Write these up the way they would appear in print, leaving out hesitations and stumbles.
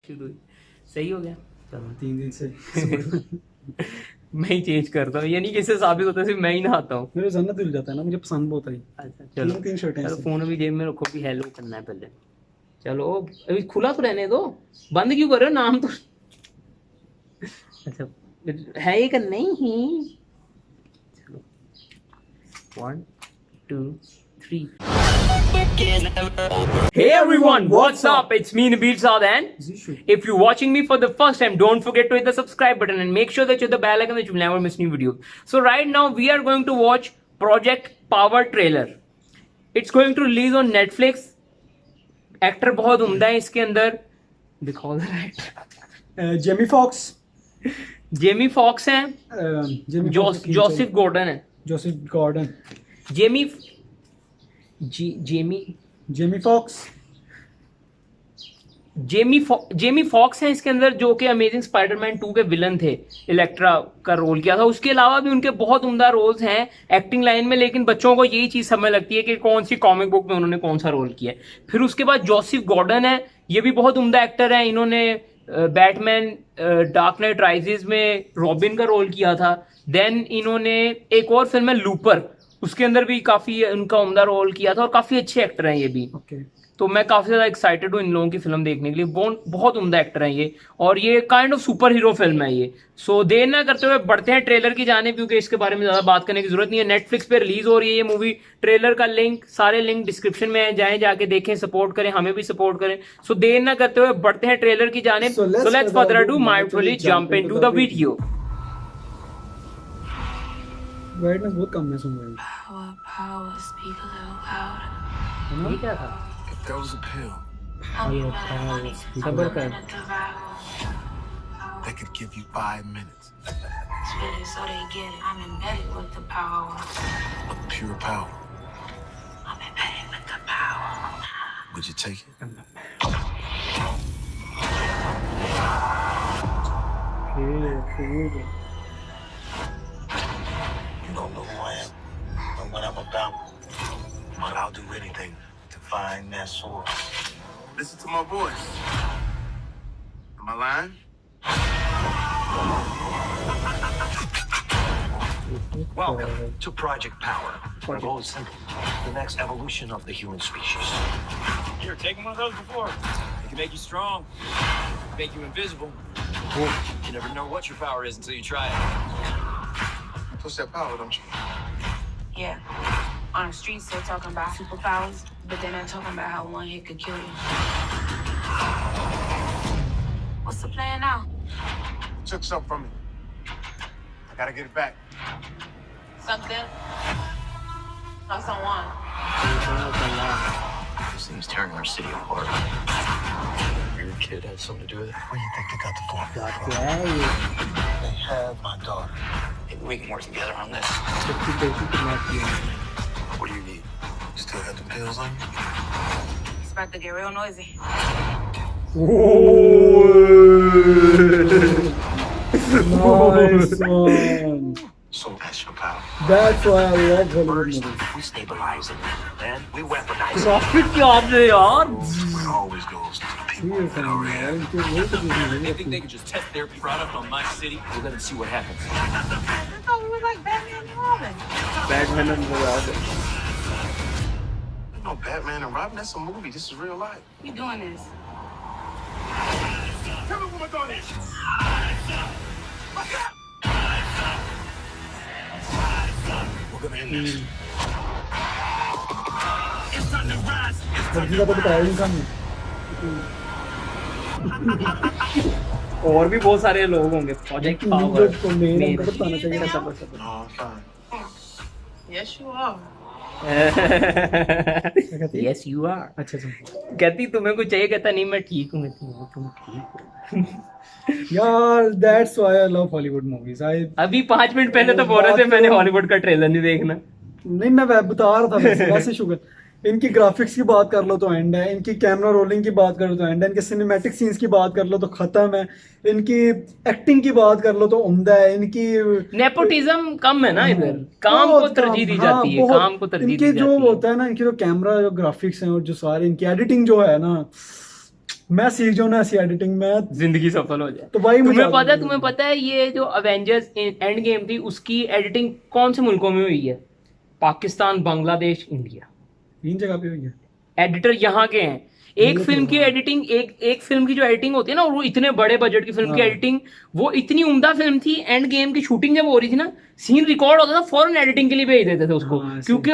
सही हो गया। चलो 3 दिन से मैं ही चेंज करता हूँ, ये नहीं किससे साबित होता है सिर्फ मैं ही नहाता हूँ। मेरे जन्नत मिल जाता है ना, मुझे पसंद बहुत है। अच्छा चलो 3 शर्टें चलो, ऐसे। फोन भी जेब में रखो, भी हेलो करना है पहले। चलो अभी खुला तो रहने दो, बंद क्यों कर रहे हो, नाम तो अच्छा है ये का नहीं ही। चलो 1 2 3। Hey everyone, what's up? It's me Nabil Saad, and Zishu. if you're watching me for the first time, don't forget to hit the subscribe button and make sure that you're the bell icon that you'll never miss new videos. So right now we are going to watch Project Power trailer. It's going to release on Netflix. Actor बहुत उम्दा है इसके अंदर, दिखाओ जरा actor. Jamie Foxx, Jamie Foxx हैं, Joseph Gordon है, Joseph Gordon, Jamie Foxx, Jamie Foxx हैं इसके अंदर, जो कि अमेजिंग स्पाइडरमैन 2 के विलन थे, इलेक्ट्रा का रोल किया था। उसके अलावा भी उनके बहुत उम्दा रोल्स हैं एक्टिंग लाइन में, लेकिन बच्चों को यही चीज समझ लगती है कि कौन सी कॉमिक बुक में उन्होंने कौन सा रोल किया है। फिर उसके बाद जोसेफ गॉर्डन है, ये भी बहुत उम्दा एक्टर है, इन्होंने बैटमैन डार्क नाइट राइजेस में रॉबिन का रोल किया था। देन इन्होंने एक और फिल्म है लूपर, उसके अंदर भी काफी उनका उम्दा रोल किया था, और काफी अच्छे एक्टर हैं ये भी। तो मैं काफी ज्यादा एक्साइटेड हूँ इन लोगों की फिल्म देखने के लिए, बहुत उम्दा एक्टर हैं ये, और ये kind of super hero film है ये। सो देर ना करते हुए बढ़ते हैं ट्रेलर की जाने, क्योंकि इसके बारे में ज्यादा बात करने की जरूरत नहीं है। नेटफ्लिक्स पे रिलीज हो रही है ये मूवी। ट्रेलर का लिंक, सारे लिंक डिस्क्रिप्शन में है, जाके देखें, सपोर्ट करें, हमें भी सपोर्ट करें। सो देर ना करते हुए बढ़ते हैं ट्रेलर की जाने। So let's further do mindfully jump into the video. Brightness बहुत कम है, सुन रहे हैं। ये क्या था? There was a pill. सबर कर। They could give you 5 minutes So they get it. I'm embedded with the power. of pure power. I'm embedded with the power. Would you take it? You don't know who I am or what I'm about, but I'll do anything to find that source. Listen to my voice. Am I lying? Welcome to Project Power. Our goal is simple: the next evolution of the human species. You're taking one of those before. It can make you strong, make you invisible. You never know what your power is until you try it. Push that power, don't you? Yeah. On the streets, they're talking about superpowers, but they're not talking about how one hit could kill you. What's the plan now? You took something from me. I gotta get it back. Something? Or someone? This thing's tearing our city apart. Your kid has something to do with it. Where do you think they got the formula from? They have my daughter. Maybe we can work together on this. What do you need? You still got the pills on you? It's about to get real noisy. Nice one. So that's your power. That's why I love Hollywood First, movies. we stabilize it. Then we weaponize it. Profit क्या है यार? It always goes to the people Serious that है already यार, have. इनके वही तो चीज़ें They हैं। think they can just test their product on my city. We'll let it see what happens. I thought we were like Batman and Robin. Batman और No, Batman and Robin, that's a movie. This is real life. You doing this? Tell me what my daughter is. We're gonna end this. It's time to rise. It's time लड़की to का तो बताया ही नहीं। और भी बहुत सारे लोग होंगे। प्रोजेक्ट पावर को मेन हमको तो बताना चाहिए था। No, I'm fine. Yes, you are. Yes you are. अच्छा अच्छा कहती तुम्हें कुछ चाहिए, कहता नहीं मैं ठीक हूँ। तुम ठीक हो। यार, that's why I love Hollywood movies. अभी 5 मिनट पहले तो बोल रहे थे मैंने हॉलीवुड का ट्रेलर नहीं देखना। नहीं, मैं बता रहा था वैसे शुगर। इनकी ग्राफिक्स की बात कर लो तो एंड है, इनकी कैमरा रोलिंग की बात कर लो तो एंड है, इनके सिनेमैटिक सीन्स की बात कर लो तो खत्म है, इनकी एक्टिंग की बात कर लो तो उम्दा है, इनकी नेपोटिज्म कम है ना इधर, काम को तरजीह दी जाती है, काम को तरजीह दी इनके जाती जो है। होता है ना, इनकी जो कैमरा जो ग्राफिक्स हैं और जो सारे इनकी एडिटिंग जो है ना, मैं सीख जाऊँ ना ऐसी एडिटिंग में, जिंदगी सफल हो जाए। तो भाई मुझे तुम्हें पता है ये जो अवेंजर्स एंड गेम थी उसकी एडिटिंग कौन से मुल्कों में हुई है? पाकिस्तान, बांग्लादेश, इंडिया, 3 जगह पे हुई है। एडिटर यहाँ के हैं। एक फिल्म की एडिटिंग, एक फिल्म की जो एडिटिंग होती है ना, वो इतने बड़े बजट की फिल्म की एडिटिंग, वो इतनी उम्दा फिल्म थी। एंड गेम की शूटिंग जब हो रही थी ना, सीन रिकॉर्ड होता था, फौरन एडिटिंग के लिए भेज देते थे उसको, क्योंकि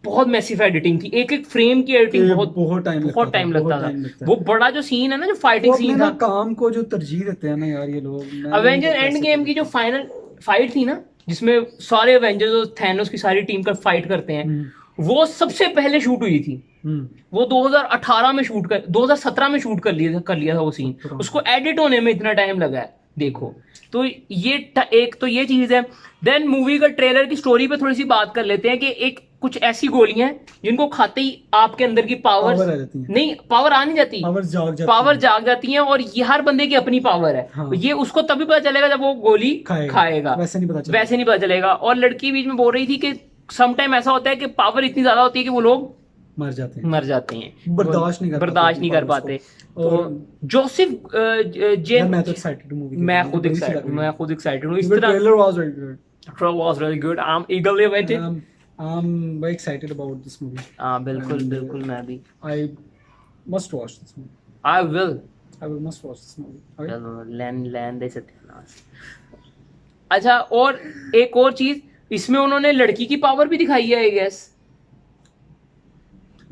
बहुत मैसिव एडिटिंग थी। एक एक फ्रेम की एडिटिंग बहुत टाइम लगता था। वो बड़ा जो सीन है ना, जो फाइटिंग सीन था, काम को जो तरजीह देते हैं ना यार ये लोग। अवेंजर एंड गेम की जो फाइनल फाइट थी ना, जिसमें सारे अवेंजर्स और थैनोस की सारी टीम का फाइट करते हैं, वो सबसे पहले शूट हुई थी। वो 2018 में 2017 में शूट कर लिया था वो सीन। उसको एडिट होने में इतना टाइम लगा है, देखो। तो ये एक तो ये चीज है। देन मूवी का ट्रेलर की स्टोरी पे थोड़ी सी बात कर लेते हैं कि एक कुछ ऐसी गोलियां हैं जिनको खाते ही आपके अंदर की पावर नहीं, पावर आ नहीं जाती, पावर जाग जाती है, और ये हर बंदे की अपनी पावर है। हाँ। ये उसको तभी पता चलेगा जब वो गोली खाएगा, वैसे नहीं पता चलेगा। और लड़की बीच में बोल रही थी कि सम टाइम ऐसा होता है कि पावर इतनी ज्यादा होती है कि वो लोग मर जाते हैं, बर्दाश्त नहीं कर पाते। तो जोसेफ मैं खुद एक्साइटेड हूँ। इस तरह trailer was very good. I am ईगरली waiting. I'm very excited about this movie. बिल्कुल मैं भी। I must watch this movie. I will must watch this movie. Okay? चलो लैंड दे सत्यानाश। अच्छा, और एक और चीज, इसमें उन्होंने लड़की की पावर भी दिखाई है, आई गेस।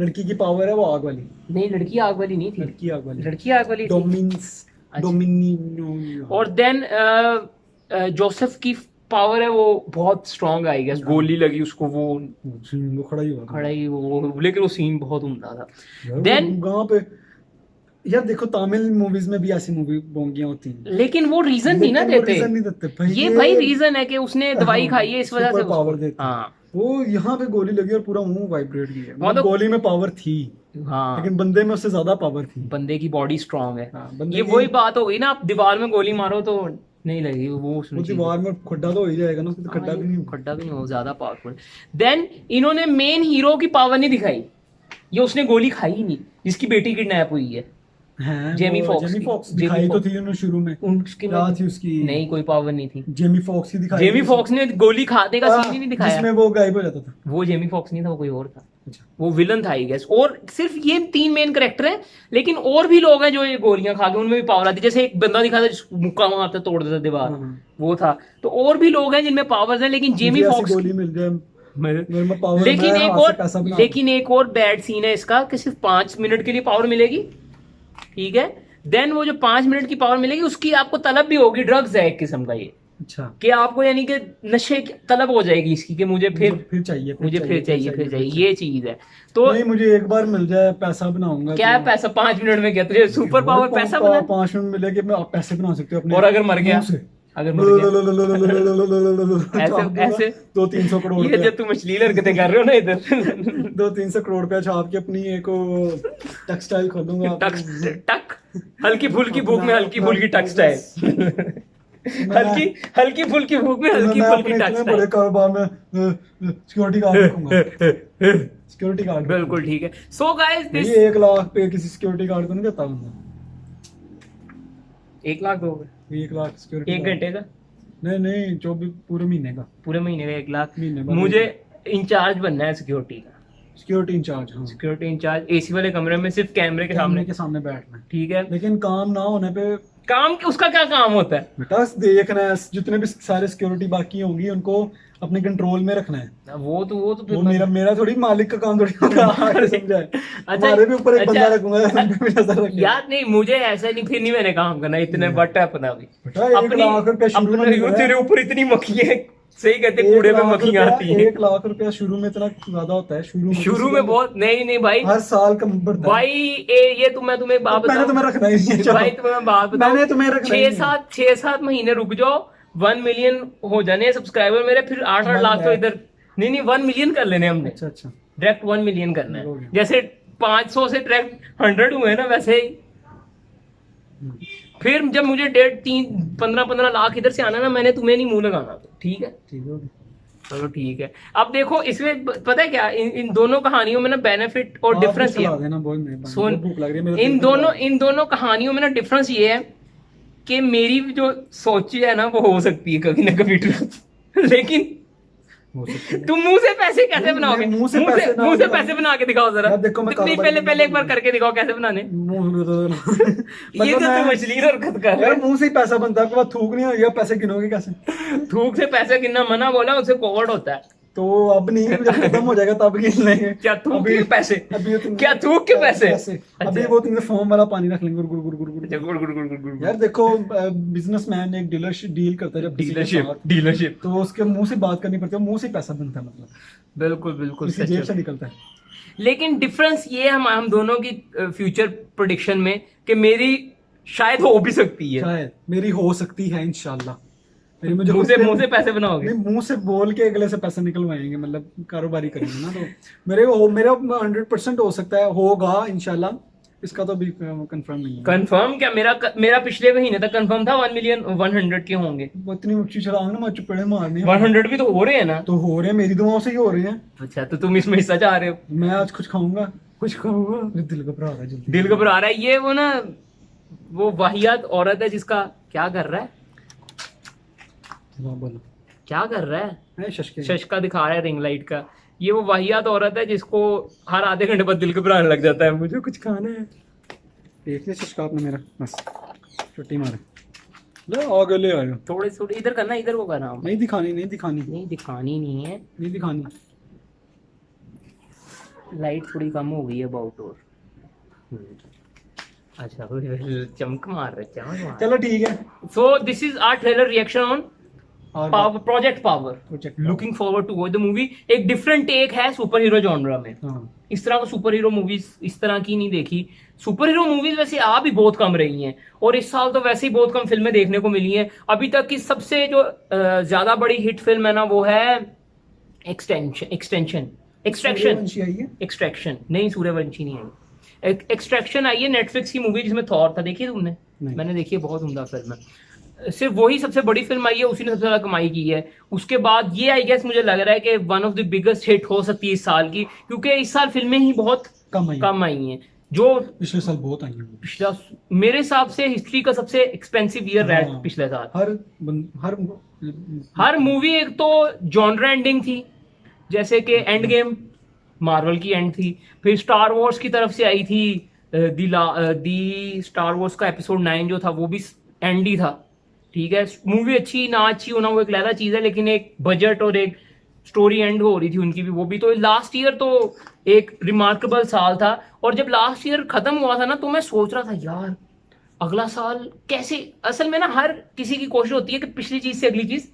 लड़की की पावर है वो आग वाली? नहीं, लड़की आग वाली नहीं थी। लड़की आग वाली डोमिनियन। और देन जोसेफ की पावर है वो बहुत स्ट्रांग, आई गेस। गोली लगी उसको, वो खड़ा ही वो, लेकिन वो सीन बहुत उम्दा था। देन वहां पे यार देखो, तमिल मूवीज में भी ऐसी मूवी बोंगियां होती हैं, लेकिन वो रीजन नहीं ना देते। ये भाई रीजन है कि उसने दवाई खाई है, इस वजह से पावर देते। हाँ, वो यहाँ पे गोली लगी और पूरा मुंह वाइब्रेट किया। मतलब गोली में पावर थी, हाँ, लेकिन बंदे में उससे ज्यादा पावर थी। बंदे की बॉडी स्ट्रांग है। हाँ, ये वही बात हो गई ना, आप दीवार में गोली मारो तो नहीं लगी, वो दीवार में खड्डा तो हो ही जाएगा ना, खड्डा भी नहीं हो, ज्यादा पावरफुल। देन इन्होंने मेन हीरो की पावर नहीं दिखाई, ये उसने गोली खाई ही नहीं, जिसकी बेटी किडनैप हुई है। जेमी फॉक्स दिखाई तो थी उन्होंने शुरू में, थी उसकी नहीं, कोई पावर नहीं थी। जेमी फॉक्स की दिखाई, जेमी फॉक्स ने गोली खाने का सीन ही नहीं दिखाया, जिसमें वो गायब हो जाता था। वो जेमी फॉक्स नहीं था, वो कोई और था। अच्छा, वो विलन था आई गेस। और सिर्फ ये 3 मेन कैरेक्टर हैं, लेकिन और भी लोग हैं जो ये गोलियां खा के उनमें भी पावर आती है। जैसे एक बंदा दिखा था मुक्का मारता तोड़ देता दीवार, वो था। तो और भी लोग हैं जिनमें पावर्स हैं, लेकिन जेमी फॉक्स गोली मिल जाए। लेकिन एक और बैड सीन है इसका कि सिर्फ 5 मिनट के लिए पावर मिलेगी, ठीक है। देन वो जो 5 मिनट की पावर मिलेगी उसकी आपको तलब भी होगी, ड्रग्स है एक किस्म का ये। अच्छा, कि आपको यानी कि नशे की तलब हो जाएगी इसकी, कि मुझे फिर चाहिए, फिर चाहिए ये चीज है। तो नहीं, मुझे एक बार मिल जाए पैसा बनाऊंगा। क्या पैसा 5 मिनट में? क्या तुझे सुपर पावर पैसा बना? 5 मिनट मिले कि मैं पैसे बना सकते हो अपने। और अगर मर गया, ऐसे 200-300 करोड़, ये जो तुम अश्लील हरकतें कर रहे हो ना इधर, 200-300 करोड़ रुपया छाप के अपनी एक टेक्सटाइल खोलूंगा। टक हल्की फुल्की भूख में हल्की फुल्की टेक्सटाइल, हल्की फुल्की भूख में हल्की फुल्की टेक्सटाइल। बड़े कारोबार में सिक्योरिटी गार्ड रखूंगा। सिक्योरिटी गार्ड, बिल्कुल ठीक है। सो गाइस, ये 1 लाख पे किसी सिक्योरिटी गार्ड को नहीं देता हूं। 1 लाख दोगे? 1 लाख सिक्योरिटी, 1 घंटे का? नहीं, 24 पूरे महीने का। पूरे महीने का 1 लाख? मुझे इंचार्ज बनना है सिक्योरिटी का। सिक्योरिटी इंचार्ज, हाँ, सिक्योरिटी इंचार्ज। एसी वाले कमरे में सिर्फ कैमरे के सामने बैठना है, ठीक है। लेकिन काम ना होने पे, काम उसका क्या काम होता है बेटा? देखना है, जितने भी सारे सिक्योरिटी बाकी होंगी उनको अपने कंट्रोल में रखना है। वो मेरा थोड़ी मालिक का काम थोड़ी होगा, समझा है? हमारे भी ऊपर एक बंदा रखूंगा यार। नहीं, मुझे ऐसा नहीं, फिर नहीं मैंने काम करना इतने बट है अपना भी। 1 लाख रुपया शुरू में, तेरे ऊपर इतनी मक्खियां, सही कहते, कूड़े में मक्खियां आती हैं। 1 लाख रुपया शुरू में इतना ज्यादा होता है? शुरू में बहुत नहीं भाई, हर साल कम बढ़ता है भाई। ये मैं तुम्हें बात बताऊं, मैंने तुम्हें रखना ही नहीं भाई, तुम्हें बात बताऊं, मैंने तुम्हें रखना 6-7 महीने रुक जाओ, 1 मिलियन हो जाने सब्सक्राइबर मेरे, फिर 8-8 लाख तो इधर। नहीं 1 मिलियन कर लेने हमने। अच्छा, डायरेक्ट 1 मिलियन करना है। जैसे 500 से डायरेक्ट 100 हुए ना, वैसे ही। फिर जब मुझे 15-15 लाख इधर से आना ना, मैंने तुम्हें नहीं मुंह लगाना, तो ठीक है। चलो ठीक है। अब देखो इसमें पता है क्या, इन दोनों कहानियों में ना बेनिफिट और आप भी डिफरेंस ये चला देना, बहुत मेहरबानी, सुन, बहुत भूख लग रही है मेरे इन दिल को दोनों चला। इन दोनों कहानियों में ना डिफरेंस ये है कि मेरी जो सोची है ना वो हो सकती है कभी ना कभी ट्रू, लेकिन हो सकती है। तुम मुंह से पैसे कैसे नहीं, बनाओगे? मैं मुंह से पैसे ना मुंह से बनाऊं। पैसे बना के दिखाओ जरा। यार देखो, मैं नहीं, कारोबारी पहले बंदा पहले एक बार बनूंगा। करके दिखाओ कैसे बनाने। मुंह में तो ये तो तुम मैं- अश्लील हरकत कर रहे यार हो। मुंह से ही पैसा बनता है, आपके पास थूक नहीं होगा, पैसे गिनोगे कैसे? थूक से पैसे गिनना मना बोला, उससे कोवर्ट होता है। तो अब नहीं, जब खत्म हो जाएगा तब गिन लेंगे। क्या थूक के पैसे? अभी तो क्या थूक के पैसे? अभी अच्छा। वो तुमने फोम वाला पानी रख लेंगे, गुड़ गुड़ गुड़ गुड़ अच्छा, गुड़। गुड़ गुड़ गुड़ गुड़ गुड़। यार देखो, बिजनेसमैन एक डीलरशिप डील करता है जब किसी के साथ, डीलरशिप तो उसके मुंह से बात करनी पड़ती है, मुंह से ही पैसा बनता है, मतलब बिल्कुल बिल्कुल किसी सच जेब है। से निकलता है। लेकिन डिफरेंस ये है हम दोनों की फ्यूचर प्रेडिक्शन में कि मेरी शायद हो भी सकती है। शायद मेरी हो सकती है, इंशाल्लाह। मेरी मुझे मुंह से पैसे बनाओगे? नहीं, मुंह से बोल के अगले से पैसे निकलवाएंगे, मतलब कारोबारी करेंगे ना, तो मेरा 100% हो सकता है, होगा इंशाल्लाह। इसका तो भी कंफर्म नहीं है। कंफर्म क्या? मेरा पिछले महीने तक कंफर्म था 1,100,000 के होंगे। वो इतनी ऊंची छलांग ना, मैं चुपड़े मारने हैं। 100 भी तो हो रहे हैं ना। तो हो रहे हैं, मेरी दुआओं से ही हो रहे हैं। अच्छा, तो तुम इसमें हिस्सा चाह रहे हो? मैं आज कुछ खाऊंगा, कुछ कहूँगा। मेरे दिल घबरा रहा है जल्दी। दिल घबरा रहा है। ये वो ना, वो वाहियात औरत है जिसका क्या कर रहा है? हाँ, बोलो। क्या कर रहा है? है शशके। शश का दिखा रहा है रिंग लाइट का। ये वो वाहियात औरत है जिसको हर आधे घंटे बाद दिल घबराने लग जाता है, मुझे कुछ खाना है। देख लिया शशका आपने मेरा, बस छुट्टी मारे। ले आगे ले आयो। थोड़े थोड़े इधर करना, इधर को करना। नहीं दिखानी, नहीं दिखानी, नहीं दिखानी नहीं है। नहीं दिखानी। लाइट थोड़ी कम हो गई है अबाउट और। अच्छा, चमक मार रहे, चमक मार। चलो ठीक है। So this is our trailer reaction on और power, project power. Project looking forward to watch the movie. एक डिफरेंट टेक है सुपर हीरो जॉनरा में। हाँ, इस तरह का सुपर हीरो मूवीज इस तरह की नहीं देखी। सुपर हीरो मूवीज वैसे आ भी बहुत कम रही हैं, और इस साल तो वैसे ही बहुत कम फिल्में देखने को मिली हैं। अभी तक की सबसे जो ज्यादा बड़ी हिट फिल्म है ना, वो है एक्सट्रैक्शन सूर्यवंशी आई है। एक्सट्रैक्शन नहीं, सूर्यवंशी नहीं आई। एक्सट्रैक्शन आई है नेटफ्लिक्स की मूवी जिसमें थॉर था, देखी तुमने? नहीं। मैंने देखी है, बहुत उम्दा फिल्म है। सिर्फ वही सबसे बड़ी फिल्म आई है, उसी ने सबसे ज्यादा कमाई की है। उसके बाद ये आई गेस मुझे लग रहा है कि one of the biggest hit हो सकती है इस साल की, क्योंकि इस साल फिल्में ही बहुत कम आई हैं। जो पिछले साल बहुत आई है। पिछला मेरे हिसाब से हिस्ट्री का सबसे एक्सपेंसिव ईयर रहा है हाँ। पिछले साल। हर हर मूवी एक तो जॉनर एंडिंग थी, जैसे कि एंड गेम मार्वल की एंड थी, फिर स्टार वॉर्स की तरफ से आई थी दी स्टार वॉर्स का एपिसोड 9 जो था वो भी एंड ही था। ठीक है, मूवी अच्छी ना अच्छी होना वो एक अलग चीज है, लेकिन एक बजट और एक स्टोरी एंड हो रही थी उनकी भी, वो भी। तो लास्ट ईयर तो एक रिमार्केबल साल था, और जब लास्ट ईयर खत्म हुआ था ना, तो मैं सोच रहा था यार अगला साल कैसे। असल में ना हर किसी की कोशिश होती है कि पिछली चीज से अगली चीज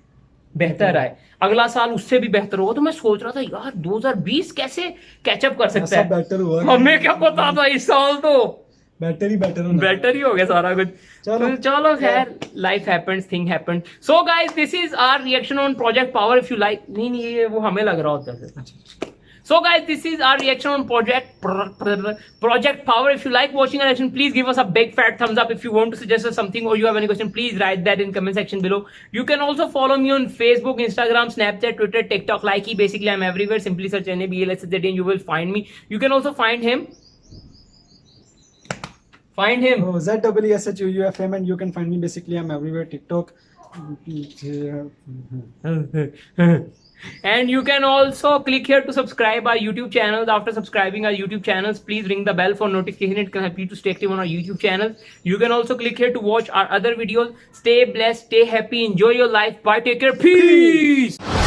बेहतर आए, अगला साल उससे भी बेहतर होगा। तो मैं सोच रहा था यार 2020 कैसे कैचअप कर सकता है। बेटर हुआ। हमें क्या पता था, इस साल तो बेटर ही हो गया सारा कुछ। चलो खैर, life happens, thing happens. So guys, this is our reaction on Project Power. If you like, नहीं ये वो हमें लग रहा होता है। So guys, this is our reaction on Project Power. If you like watching our reaction, please give us a big fat thumbs up. If you want to suggest us something or you have any question, please write that in comment section below. You can also follow me on Facebook, Instagram, Snapchat, Twitter, TikTok, Likey. Basically, I'm everywhere. Simply search NABLSZ and you will find me. You can also find him. ZWSHUUFM, and you can find me. Basically, I'm everywhere. TikTok. And you can also click here to subscribe our YouTube channels. After subscribing our YouTube channels, please ring the bell for notification. It can help you to stay active on our YouTube channels. You can also click here to watch our other videos. Stay blessed, stay happy, enjoy your life. Bye, take care, peace.